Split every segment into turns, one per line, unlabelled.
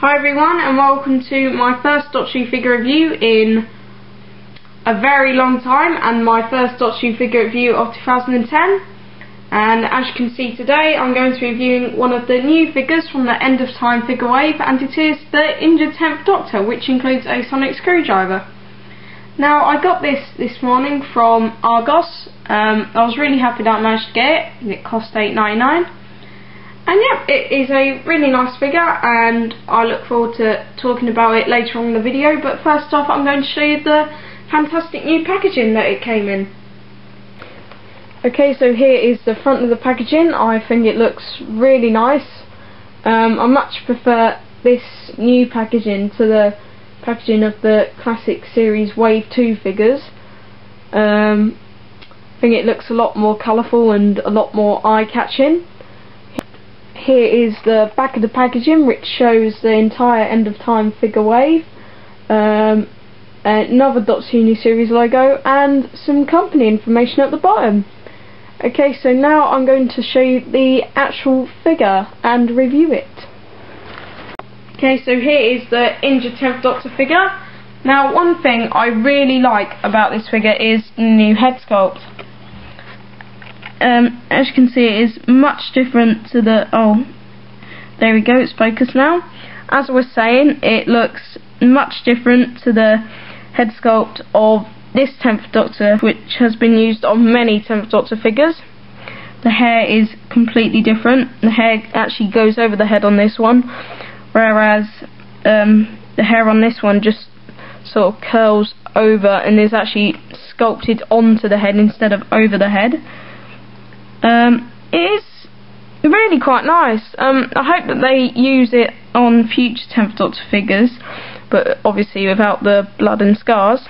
Hi everyone, and welcome to my first Doctor Who figure review in a very long time, and my first Doctor Who figure review of 2010. And as you can see today, I'm going to be reviewing one of the new figures from the End of Time figure wave, and it is the injured 10th Doctor, which includes a sonic screwdriver. Now, I got this morning from Argos. I was really happy that I managed to get it. It cost £8.99. And yeah, it is a really nice figure, and I look forward to talking about it later on in the video. But first off, I'm going to show you the fantastic new packaging that it came in. Okay, so here is the front of the packaging. I think it looks really nice. I much prefer this new packaging to the packaging of the classic series Wave 2 figures. I think it looks a lot more colourful and a lot more eye-catching. Here is the back of the packaging, which shows the entire End of Time figure wave, another Doctor Who New Series logo, and some company information at the bottom. Okay, so now I'm going to show you the actual figure and review it. Okay, so here is the injured 10th Doctor figure. Now, one thing I really like about this figure is the new head sculpt. As you can see, it is much different to the... oh, there we go, it's focused now. As I was saying, it looks much different to the head sculpt of this 10th Doctor, which has been used on many 10th Doctor figures. The hair is completely different. The hair actually goes over the head on this one, whereas the hair on this one just sort of curls over and is actually sculpted onto the head instead of over the head. It is really quite nice. I hope that they use it on future 10th Doctor figures, but obviously without the blood and scars.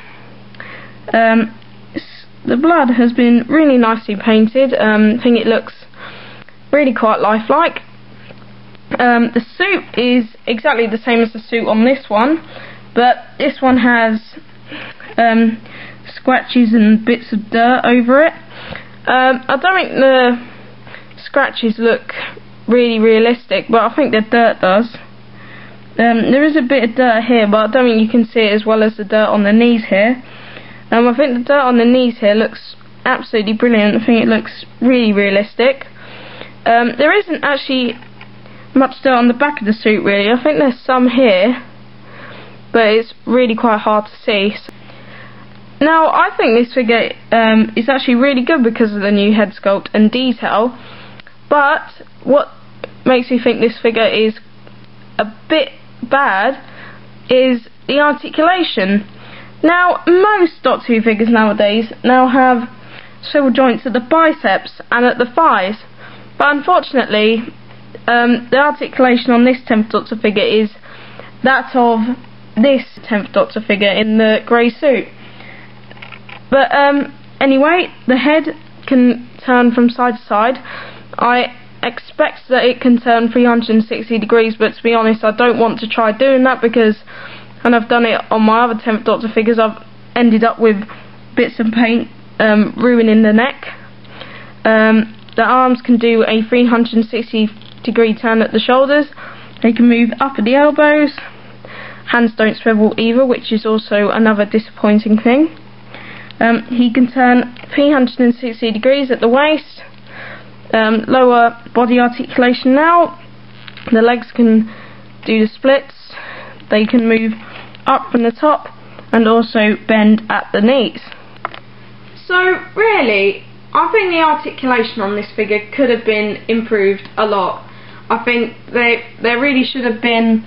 The blood has been really nicely painted. I think it looks really quite lifelike. The suit is exactly the same as the suit on this one, but this one has scratches and bits of dirt over it. I don't think the scratches look really realistic, but I think the dirt does. There is a bit of dirt here, but I don't think you can see it as well as the dirt on the knees here. I think the dirt on the knees here looks absolutely brilliant. I think it looks really realistic. There isn't actually much dirt on the back of the suit really. I think there's some here, but it's really quite hard to see. Now, I think this figure is actually really good because of the new head sculpt and detail, but what makes me think this figure is a bit bad is the articulation. Now, most Doctor Who figures nowadays now have swivel joints at the biceps and at the thighs, but unfortunately the articulation on this 10th Doctor figure is that of this 10th Doctor figure in the grey suit. But anyway, the head can turn from side to side. I expect that it can turn 360 degrees, but to be honest, I don't want to try doing that because, and I've done it on my other 10th Doctor figures, I've ended up with bits of paint ruining the neck. The arms can do a 360 degree turn at the shoulders. They can move up at the elbows. Hands don't swivel either, which is also another disappointing thing. He can turn 360 degrees at the waist. Lower body articulation now. The legs can do the splits. They can move up from the top and also bend at the knees. So really, I think the articulation on this figure could have been improved a lot. I think there really should have been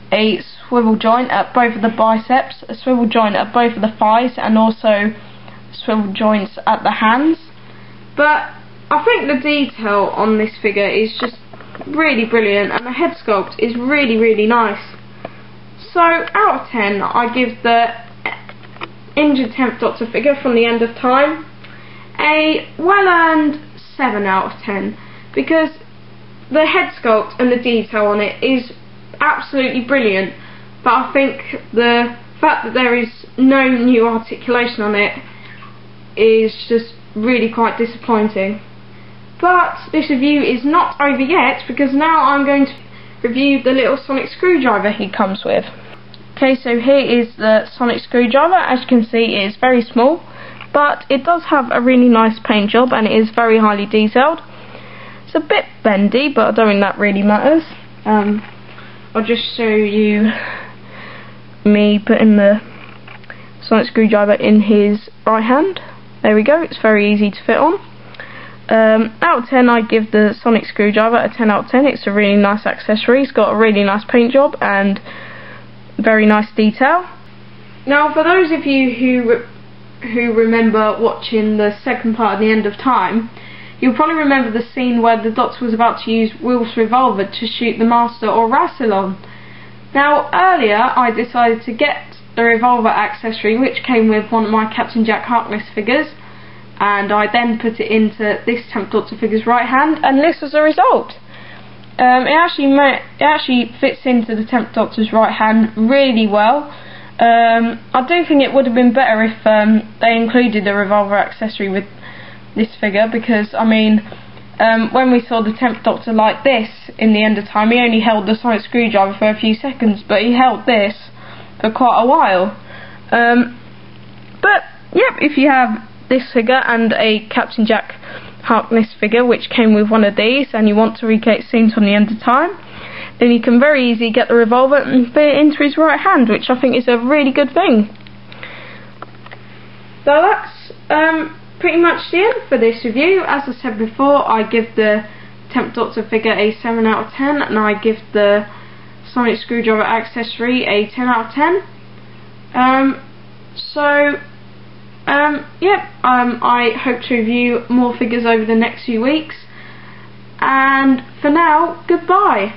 a swivel joint at both of the biceps, a swivel joint at both of the thighs, and also swivel joints at the hands. But I think the detail on this figure is just really brilliant, and the head sculpt is really nice. So out of 10, I give the injured 10th Doctor figure from the End of Time a well-earned 7 out of 10, because the head sculpt and the detail on it is absolutely brilliant, but I think the fact that there is no new articulation on it is just really quite disappointing. But this review is not over yet, because now I'm going to review the little sonic screwdriver he comes with. Okay, so here is the sonic screwdriver. As you can see, it is very small, but it does have a really nice paint job and it is very highly detailed. It's a bit bendy, but I don't think that really matters. I'll just show you me putting the sonic screwdriver in his right hand. There we go, it's very easy to fit on. Out of 10, I give the sonic screwdriver a 10 out of 10. It's a really nice accessory. It's got a really nice paint job and very nice detail. Now, for those of you who remember watching the second part of The End of Time, you'll probably remember the scene where the Doctor was about to use Wilf's revolver to shoot the Master or Rassilon. Now, earlier I decided to get the revolver accessory, which came with one of my Captain Jack Harkness figures, and I then put it into this 10th Doctor figure's right hand, and this was the result. It actually fits into the 10th Doctor's right hand really well. I do think it would have been better if they included the revolver accessory with this figure, because I mean, when we saw the 10th Doctor like this in The End of Time, he only held the sonic screwdriver for a few seconds, but he held this for quite a while. But yep, if you have this figure and a Captain Jack Harkness figure which came with one of these, and you want to recreate scenes from The End of Time, then you can very easily get the revolver and fit it into his right hand, which I think is a really good thing. So that's pretty much the end for this review. As I said before, I give the 10th Doctor figure a 7 out of 10, and I give the sonic screwdriver accessory a 10 out of 10. I hope to review more figures over the next few weeks, and for now, goodbye.